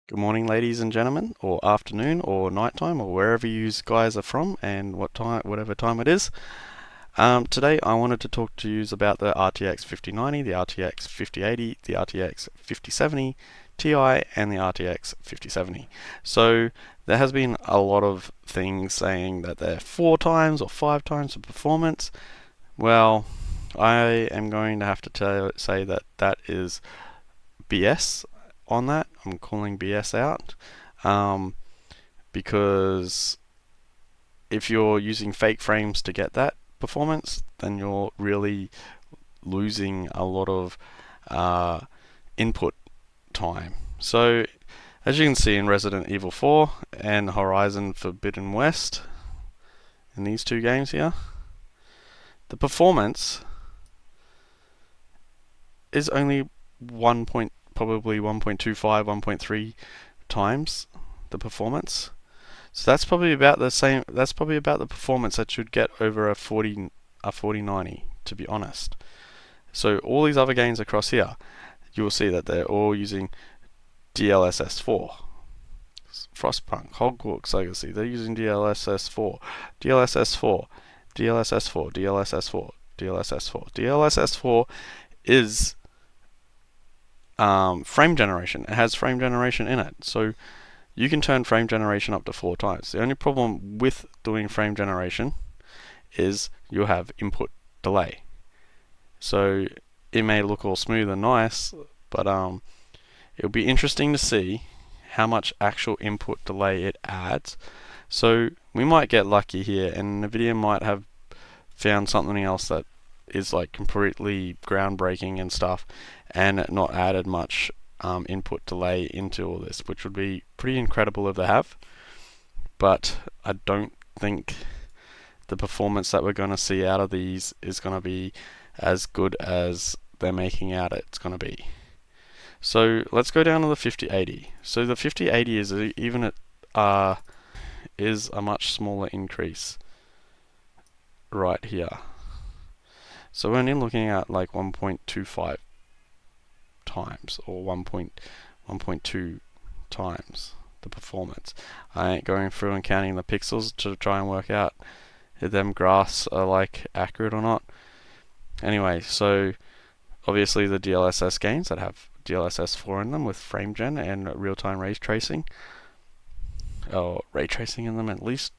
Good morning, ladies and gentlemen, or afternoon, or nighttime, or wherever you guys are from, and whatever time it is. Today, I wanted to talk to you about the RTX 5090, the RTX 5080, the RTX 5070 Ti, and the RTX 5070. So there has been a lot of things saying that they're 4 times or 5 times the performance. Well, I am going to have to say that that is BS on that. I'm calling BS out um, because if you're using fake frames to get that performance, then you're really losing a lot of uh, input time. So, as you can see in Resident Evil 4 and Horizon Forbidden West, in these two games here, the performance is only probably 1.25, 1.3 times the performance. So that's probably about the same. That's probably about the performance that you'd get over a 4090, to be honest. So all these other games across here, you will see that they're all using DLSS 4. Frostpunk, Hogwarts Legacy, they're using DLSS 4, DLSS 4, DLSS 4, DLSS 4, DLSS 4. DLSS 4 is frame generation. It has frame generation in it. So you can turn frame generation up to 4 times. The only problem with doing frame generation is you'll have input delay. So it may look all smooth and nice, but it'll be interesting to see how much actual input delay it adds. So we might get lucky here, and Nvidia might have found something else that is like completely groundbreaking and stuff, and not added much input delay into all this, which would be pretty incredible if they have. But I don't think the performance that we're going to see out of these is going to be as good as they're making out it's going to be. So let's go down to the 5080. So the 5080 is a much smaller increase right here. So we're only looking at like 1.25 times or 1.2 times the performance. I ain't going through and counting the pixels to try and work out if them graphs are like accurate or not. Anyway, so obviously the DLSS games that have DLSS 4 in them with frame gen and real-time ray tracing, or ray tracing in them at least.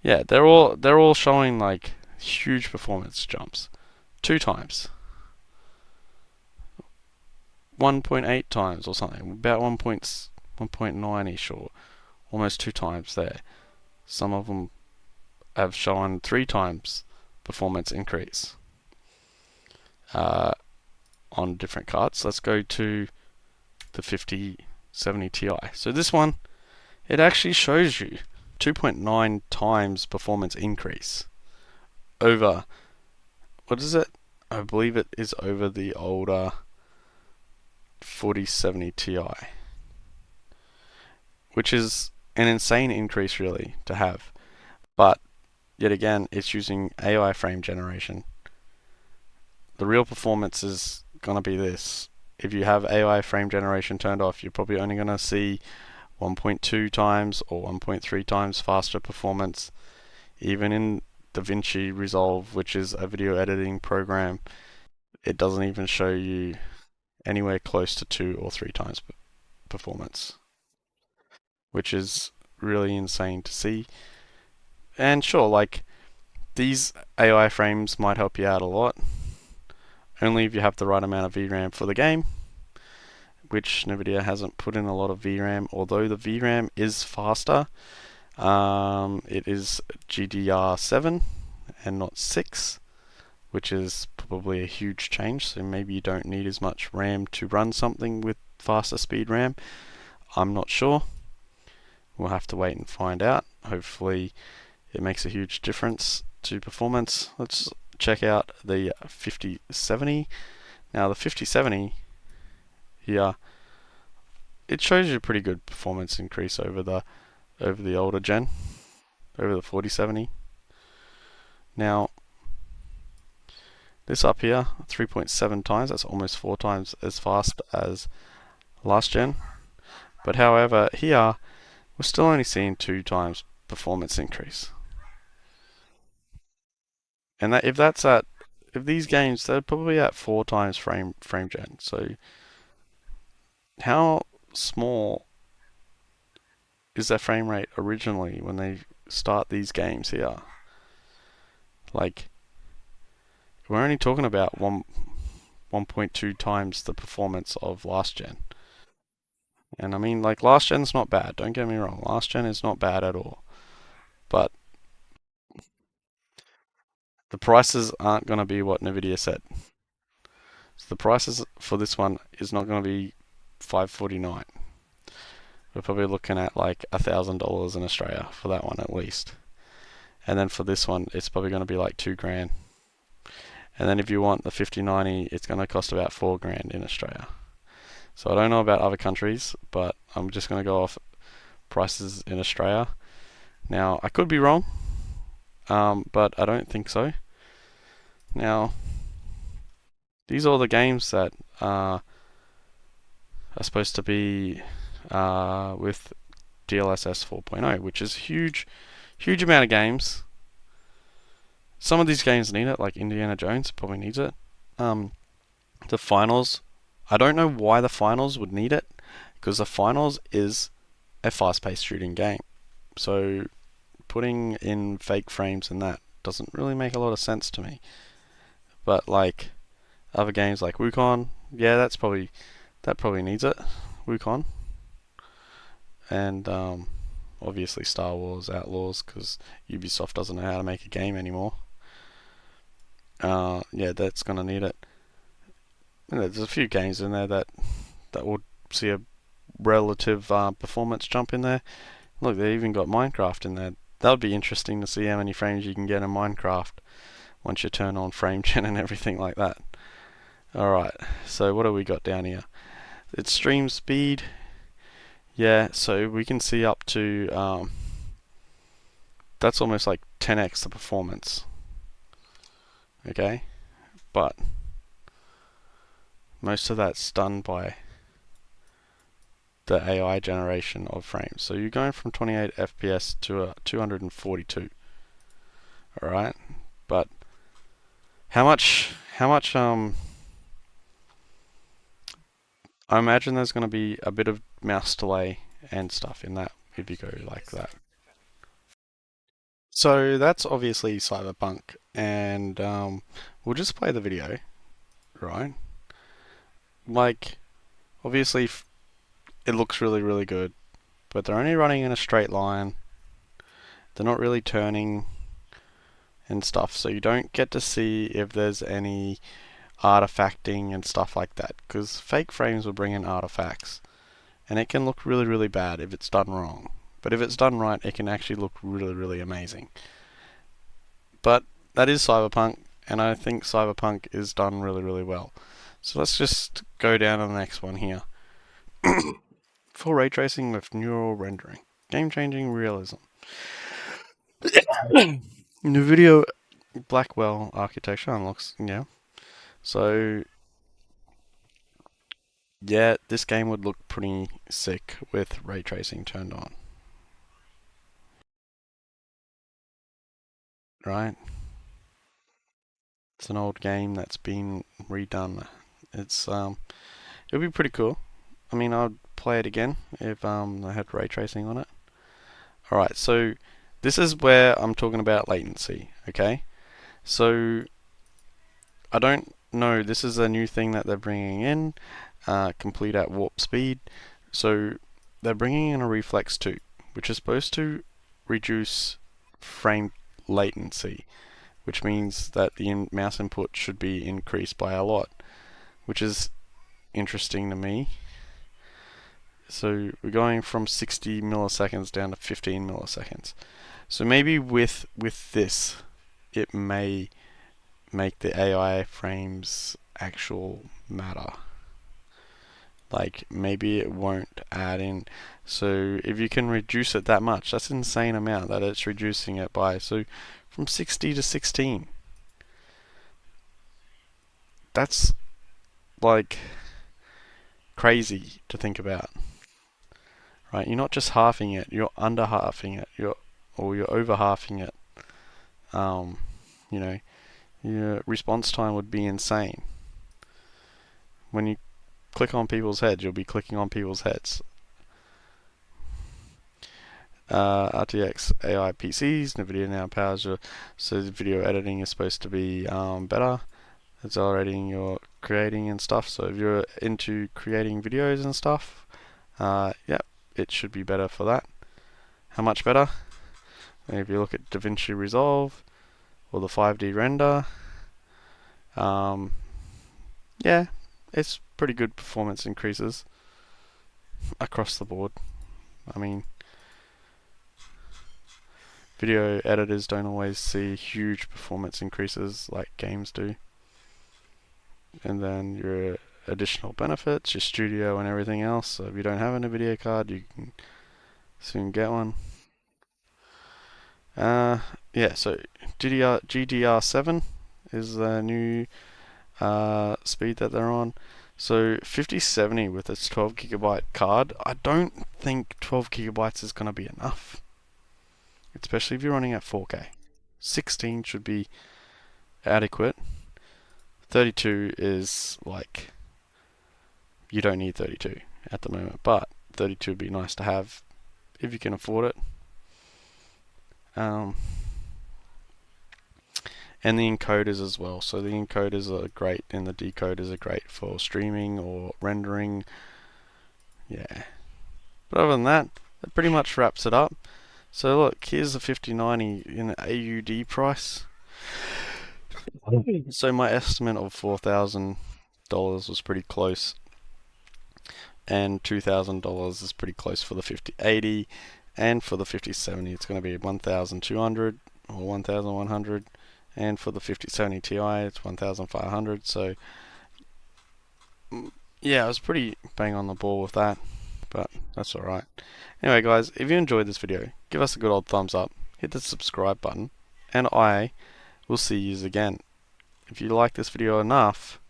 Yeah, they're all showing like huge performance jumps. 2 times, 1.8 times or something, about 1.9ish or almost 2 times there. Some of them have shown 3 times performance increase on different cards. Let's go to the 5070 Ti. So this one, it actually shows you 2.9 times performance increase over, what is it? I believe it is over the older 4070 Ti, which is an insane increase really to have. But yet again, it's using AI frame generation. The real performance is going to be this. If you have AI frame generation turned off, you're probably only going to see 1.2 times or 1.3 times faster performance. Even in DaVinci Resolve, which is a video editing program, it doesn't even show you anywhere close to 2 or 3 times performance, which is really insane to see. And sure, like, these AI frames might help you out a lot, only if you have the right amount of VRAM for the game, which Nvidia hasn't put in a lot of VRAM, although the VRAM is faster. It is GDR7 and not 6, which is probably a huge change, so maybe you don't need as much RAM to run something with faster speed RAM. I'm not sure. We'll have to wait and find out. Hopefully it makes a huge difference to performance. Let's check out the 5070. Now the 5070 here, it shows you a pretty good performance increase over the older gen, over the 4070. Now this up here, 3.7 times, that's almost 4 times as fast as last gen. But however, here we're still only seeing 2 times performance increase. And that if these games they're probably at 4 times frame gen. So how small is their frame rate originally when they start these games here? Like we're only talking about 1.2 times the performance of last gen. And I mean, like, last gen's not bad, don't get me wrong. Last gen is not bad at all. But the prices aren't going to be what Nvidia said. So the prices for this one is not going to be 549. We're probably looking at like $1,000 in Australia for that one at least. And then for this one, it's probably going to be like 2 grand. And then if you want the 5090, it's going to cost about 4 grand in Australia. So I don't know about other countries, but I'm just going to go off prices in Australia. Now, I could be wrong, but I don't think so. Now, these are all the games that are supposed to be with DLSS 4.0, which is huge, huge amount of games. Some of these games need it, like Indiana Jones probably needs it. Um, the finals, I don't know why the finals would need it, because the finals is a fast-paced shooting game. So putting in fake frames and that doesn't really make a lot of sense to me. But like other games like Wukong, yeah, that probably needs it. Wukong and obviously Star Wars Outlaws because Ubisoft doesn't know how to make a game anymore. Yeah, that's gonna need it. And there's a few games in there that would see a relative performance jump in there. Look, they even got Minecraft in there. That would be interesting to see how many frames you can get in Minecraft once you turn on frame gen and everything like that. Alright, so what have we got down here? It's stream speed. Yeah, so we can see up to that's almost like 10x the performance. Okay, but most of that's done by the AI generation of frames. So you're going from 28 FPS to a 242. All right, but how much I imagine there's going to be a bit of mouse delay and stuff in that if you go like that. So that's obviously Cyberpunk, and we'll just play the video, right? Like, obviously, it looks really, really good, but they're only running in a straight line. They're not really turning and stuff, so you don't get to see if there's any artifacting and stuff like that, because fake frames will bring in artifacts, and it can look really, really bad if it's done wrong. But if it's done right, it can actually look really, really amazing. But that is Cyberpunk, and I think Cyberpunk is done really, really well. So let's just go down to the next one here. Full ray tracing with neural rendering. Game-changing realism. Nvidia Blackwell architecture unlocks, yeah. So, yeah, this game would look pretty sick with ray tracing turned on, right? It's an old game that's been redone. It's it'd be pretty cool. I mean, I'd play it again if I had ray tracing on it. All right, so this is where I'm talking about latency. Okay, so I don't know. This is a new thing that they're bringing in, complete at warp speed. So they're bringing in a Reflex 2, which is supposed to reduce frame latency, which means that the mouse input should be increased by a lot, which is interesting to me. So we're going from 60 milliseconds down to 15 milliseconds. So maybe with this, it may make the AI frames actual matter. Like maybe it won't add in. So if you can reduce it that much, that's an insane amount that it's reducing it by. So from 60 to 16. That's like crazy to think about. right? You're not just halving it, you're under halving it, you're over halving it. Um, you know, your response time would be insane. When you click on people's heads, you'll be clicking on people's heads. RTX AI PCs, Nvidia now powers your, so video editing is supposed to be better, accelerating your creating and stuff. So if you're into creating videos and stuff, yeah, it should be better for that. How much better? If you look at DaVinci Resolve or the 5D render, yeah, it's pretty good performance increases across the board. I mean, video editors don't always see huge performance increases like games do. And then your additional benefits, your studio and everything else. So if you don't have a Nvidia card, you can soon get one. Yeah, so GDR7 is the new speed that they're on. So 5070 with its 12 gigabyte card, I don't think 12 gigabytes is going to be enough, especially if you're running at 4K. 16 should be adequate. 32 is like, you don't need 32 at the moment, but 32 would be nice to have if you can afford it. And the encoders as well. So the encoders are great and the decoders are great for streaming or rendering. Yeah. But other than that, that pretty much wraps it up. So look, here's the 5090 in AUD price. So my estimate of $4,000 was pretty close, and $2,000 is pretty close for the 5080, and for the 5070 it's going to be 1,200 or 1,100, and for the 5070 Ti it's 1,500. So yeah, I was pretty bang on the ball with that, but that's alright. Anyway guys, if you enjoyed this video, give us a good old thumbs up, hit the subscribe button, and I will see you again. If you like this video enough,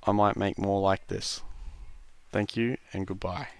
I might make more like this. Thank you and goodbye.